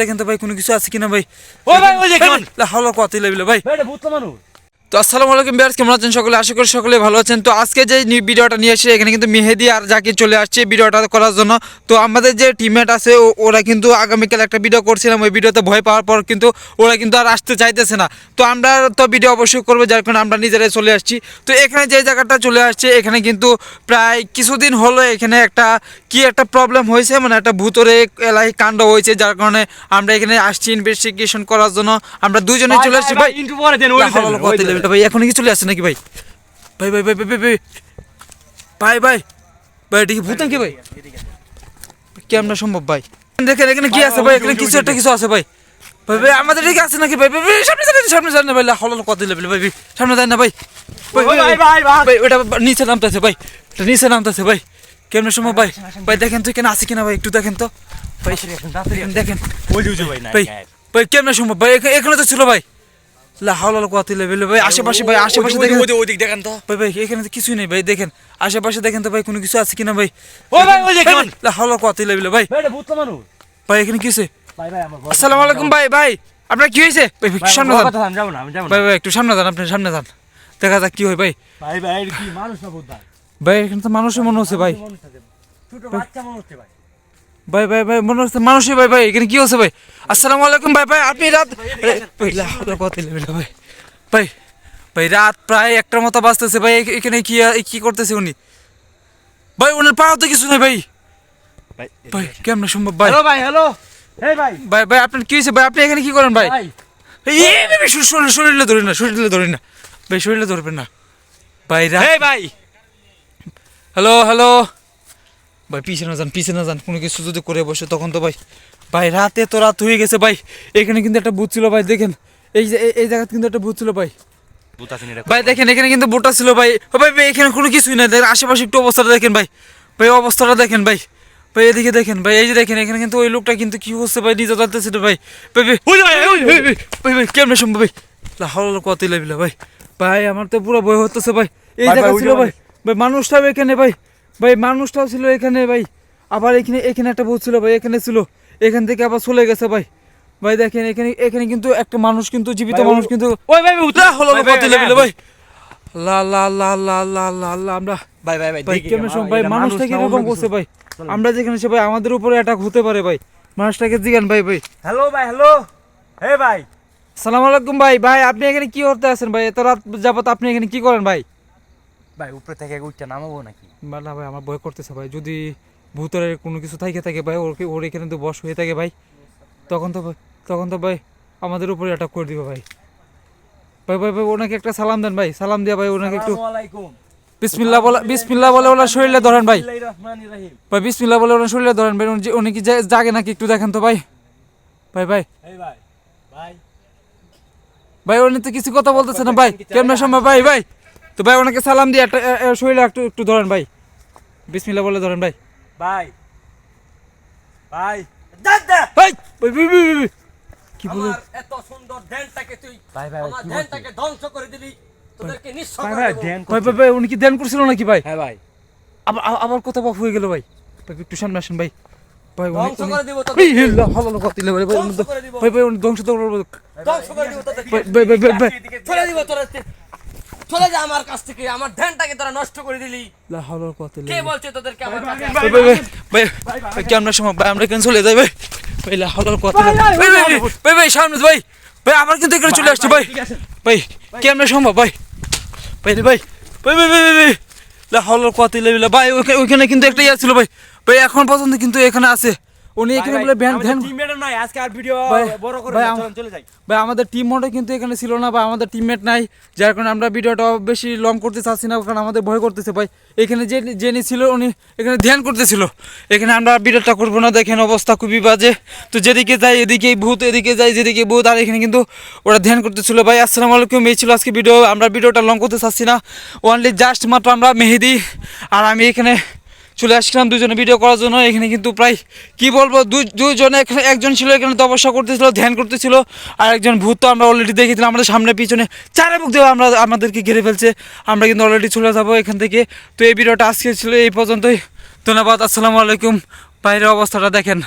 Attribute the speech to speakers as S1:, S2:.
S1: দেখেন তো ভাই কোনো কিছু আছে কিনা ভাই।
S2: ওই ভাই ওই যে কেমন
S1: হলো কতই লাগলো ভাই।
S2: ভাই এটা ভূত মানুষ।
S1: তো আসসালামু আলাইকুম ভিউয়ার্স, কেমন আছেন সকলে? আশা করি সকলে ভালো আছেন। তো আজকে যে ভিডিওটা নিয়ে এসে এখানে কিন্তু মেহেদি আর জাকির চলে আসছে ভিডিওটা করার জন্য। তো আমাদের যে টিমমেট আছে ওরা কিন্তু আগামীকাল একটা ভিডিও করছিলাম, ওই ভিডিওতে ভয় পাওয়ার পর কিন্তু ওরা কিন্তু আর আসতে চাইতেছে না। তো আমরা তো ভিডিও অবশ্যই করবো, যার কারণে আমরা নিজেরাই চলে আসছি। তো এখানে যে জায়গাটা চলে আসছে এখানে কিন্তু প্রায় কিছুদিন হলো এখানে একটা প্রবলেম হয়েছে, মানে একটা ভূতরে এলাই কাণ্ড হয়েছে, যার কারণে আমরা এখানে আসছি ইনভেস্টিগেশন করার জন্য। আমরা দুজনে চলে আসছি ভাই।
S2: ইন্টু পরে দেন ওই
S1: ভাই এখন কি চলে আসছে নাকি ভাই? ভাই ভাই ভাই ভাই ভাই ভাই ভাই ভাই এটা কি ভূত নাকি ভাই? কেমন সম্ভব ভাই? দেখেন এখানে কি আছে ভাই, এখানে কিছু একটা কিছু আছে ভাই। ভাই ভাই আমাদের দিকে আছে নাকি ভাই? ভাই সামনে যান না ভাই, হল কত লেভেল ভাই, সামনে যান না ভাই। ভাই ভাই ভাই ওটা নিচে নামতেছে ভাই, এটা নিচে নামতেছে ভাই। কেমন সম্ভব ভাই? ভাই দেখেন তো এখানে আছে কিনা ভাই, একটু দেখেন তো ভাই, দেখেন ভাই ভাই কেমন সম্ভব ভাই? এখানে তো ছিল ভাই। আশেপাশে ভাই, আশেপাশে দেখেন,
S2: ওদিক দেখেন তো
S1: ভাই ভাই এখানে তো কিছুই নেই ভাই। দেখেন আশেপাশে দেখেন তো ভাই কোনো কিছু আছে কিনা ভাই।
S2: ওই ভাই ওই যে কেমন
S1: হলো কতই লেভেল ভাই।
S2: ভাই এটা ভূত মানুষ।
S1: ভাই এখানে কি হয়েছে?
S2: ভাই ভাই আমার
S1: আসসালামু আলাইকুম ভাই। ভাই আপনার কি হয়েছে? ভাই সামনে যান,
S2: যাব না আমি যাব না।
S1: ভাই ভাই একটু সামনে যান, আপনি সামনে যান, দেখা যাক কি হয় ভাই।
S2: ভাই ভাই এটা কি মানুষ না ভূত ভাই?
S1: ভাই এখানে তো মানুষের মনে হচ্ছে ভাই।
S2: ছোট বাচ্চা মনে হচ্ছে ভাই।
S1: ভাই ভাই ভাই মনে হচ্ছে মানুষই ভাই। ভাই এখানে কি হচ্ছে ভাই? আসসালামু আলাইকুম ভাই। ভাই আপনি রাত কতই লেভেল ভাই। ভাই ভাই রাত প্রায় 1টার মতো বাজতেছে ভাই। এখানে কি করতেছে উনি? ভাই ওনার পাওয়া তো কিছু নেই ভাই। ভাই কেমন সম্ভব ভাই?
S2: হ্যালো ভাই হ্যালো। এই ভাই
S1: ভাই ভাই আপনার কি হয়েছে ভাই? আপনি এখানে কি করেন ভাই?
S2: ভাই
S1: শরীরে ধরি না, শরীরে ধরি না ভাই, শরীরে ধরবেন না ভাই।
S2: এই ভাই
S1: হ্যালো হ্যালো ভাই, পিছনে যান, কোনো কিছু যদি করে বসে তখন তো ভাই। ভাই রাতে তো রাত হয়ে গেছে ভাই, এখানে কিন্তু একটা ভূত ছিল ভাই। দেখেন এই জায়গাতে কিন্তু একটা ভূত ছিল ভাই।
S2: ভূত আছে নি রে
S1: ভাই দেখেন এখানে কিন্তু ভূতটা ছিল ভাই। ও ভাই ভাই এখানে কোনো কিছুই নাই, দেখেন আশেপাশে একটু অবস্থাটা দেখেন ভাই। ভাই অবস্থাটা দেখেন ভাই। ভাই এদিকে দেখেন ভাই, এই যে দেখেন এখানে কিন্তু ওই লোকটা কিন্তু কি হচ্ছে ভাই, নিজে জানতেছিল ভাই। ভাই ভাই ভাই ভাই কেমন সম্ভব ভাই? হলো কতই লাগলো ভাই। ভাই আমার তো পুরো ভয় হতেছে ভাই। এই জায়গা ছিল ভাই, ভাই মানুষটাও এখানে ভাই, ভাই মানুষটাও ছিল এখানে ভাই। আবার এখানে একটা ভূত ছিল ভাই, এখানে ছিল, এখান থেকে আবার চলে গেছে ভাই। ভাই দেখেন এখানে কিন্তু একটা মানুষ, কিন্তু জীবিত মানুষ কিন্তু।
S2: ওই ভাই উঠা
S1: হলো কতই লাগলো ভাই। লা লা লা লা লা লা লা আমরা
S2: ভাই ভাই
S1: ভাই কেমন সম্ভব ভাই? মানুষটাকে এরকম করছে ভাই। আমরা যেখানে সে ভাই আমাদের উপরে অ্যাটাক হতে পারে ভাই। মানুষটাকে জিজ্ঞান ভাই। ভাই
S2: হ্যালো ভাই হ্যালো। এই ভাই
S1: আসসালামু আলাইকুম ভাই। ভাই আপনি এখানে কি করতে আছেন ভাই? এত রাত যাবত আপনি এখানে কি করেন ভাই?
S2: ভাই উপরে থেকে উঠতে নামাবো নাকি?
S1: না ভাই আমার ভয় করতেছে ভাই, যদি ভূতের কোনো কিছু থাকে ভাই, ওর এখানে তো বশ হয়ে থাকে ভাই, তখন তো ভাই আমাদের উপরে অ্যাটাক করে দিবে ভাই। ভাই ভাই ভাই ওনাকে একটা সালাম দেন ভাই, সালাম দিয়া ভাই ওনাকে একটু
S2: আসসালামু আলাইকুম।
S1: বিসমিল্লাহ বলে ওনার শরীরে ধরেন ভাই।
S2: বিসমিল্লাহির রহমানির রহিম।
S1: ভাই বিসমিল্লাহ বলে ওনার শরীরে ধরেন ভাই। উনি কি জাগে নাকি একটু দেখেন তো ভাই। ভাই ভাই
S2: এই ভাই ভাই
S1: ভাই উনি তো কিছু কথা বলতেছে না ভাই, কেমন সম্ভব ভাই? ভাই তো ভাই ওনাকে সালাম দিয়ে একটা শরীরে একটু ধরেন ভাই, বিসমিল্লাহ বলে ধরেন ভাই।
S2: ভাই ভাই দাদা
S1: ভাই ভাই ভাই ভাই, ভাই, ভাই। কি বলে
S3: আমার এত সুন্দর ধ্যানটাকে তুই
S2: ভাই ভাই
S3: আমার ধ্যানটাকে ধ্বংস করে দিলি, তোদেরকে নিঃস্ব
S2: ভাই
S3: করে
S2: ভাই
S3: দেবো।
S2: ধ্যান
S1: ভাই ভাই ভাই উনি কি ধ্যান করছিল নাকি ভাই?
S2: হ্যাঁ ভাই
S1: আবার কথা বাপ হয়ে গেল ভাই। ভাই একটু সামনে আসেন ভাই। ভাই
S3: ধ্বংস করে দিব
S1: ভাই
S3: তোদেরকে,
S1: হিল্লা ভালো কথা দিলে ভাই।
S3: ধ্বংস করে দিব।
S1: ভাই ভাই উনি ধ্বংস তো করবো।
S3: ধ্বংস করে দিব তোদেরকে,
S1: ভাই ভাই ভাই ভাই
S3: চলে দিব তোরা, চলে যা আমার কাছ থেকে। আমার ধ্যানটাকে তোরা নষ্ট করে দিলি।
S1: লা হাওলা কথা
S3: কে বলছে তোদেরকে আমার কাছে
S1: ভাই ভাই ভাই ভাই কি আমরা সময় ভাই আমরা কেন চলে যাই ভাই? ভাই লা হাওলার কথা ভাই ভাই ভাই ভাই সামনে ভাই। ভাই আমার কিন্তু এখানে চলে আসছে ভাই। ভাই কি আমরা সম্ভব ভাই? ভাই ভাই ভাই ভাই ভাই ভাই লা হাওলার কথা লেবিলা ভাই। ওইখানে কিন্তু একটা ইয়া ছিল ভাই। ভাই এখন পর্যন্ত কিন্তু এখানে আছে উনি, এখানে বলে ধ্যান।
S2: টিমমেট নাই আজকে আর ভিডিও
S1: ভাই,
S2: বড় করে
S1: ভাই,
S2: চলে যাই।
S1: ভাই আমাদের টিম মোটে কিন্তু এখানে ছিল না, বা আমাদের টিমমেট নাই, যার কারণে আমরা ভিডিওটা বেশি লং করতে চাচ্ছি না, কারণ আমাদের ভয় করতেছে ভাই। এখানে যে ছিল উনি এখানে ধ্যান করতেছিল, এখানে আমরা ভিডিওটা করবো না। দেখেন অবস্থা খুবই বাজে। তো যেদিকে যাই এদিকেই ভূত, এদিকে যাই যেদিকে ভূত, আর এখানে কিন্তু ওরা ধ্যান করতেছিল ভাই। আসসালামু আলাইকুম, এই ছিল আজকে ভিডিও। আমরা ভিডিওটা লং করতে চাচ্ছি না, ওনলি জাস্ট মাত্র আমরা মেহেদি আর আমি এখানে চলে আসছিলাম দুজনে ভিডিও করার জন্য। এখানে কিন্তু প্রায় কি বলবো দুজনে, এখানে একজন ছিল এখানে তপস্যা করতেছিল, ধ্যান করতেছিল, আর একজন ভূত তো আমরা অলরেডি দেখেছিলাম আমাদের সামনে পিছনে চারে মুখ দেওয়া আমাদেরকে ঘিরে ফেলছে। আমরা কিন্তু অলরেডি চলে যাবো এখান থেকে। তো এই ভিডিওটা আজকে ছিল এই পর্যন্তই। ধন্যবাদ, আসসালামু আলাইকুম। বাইরের অবস্থাটা দেখেন।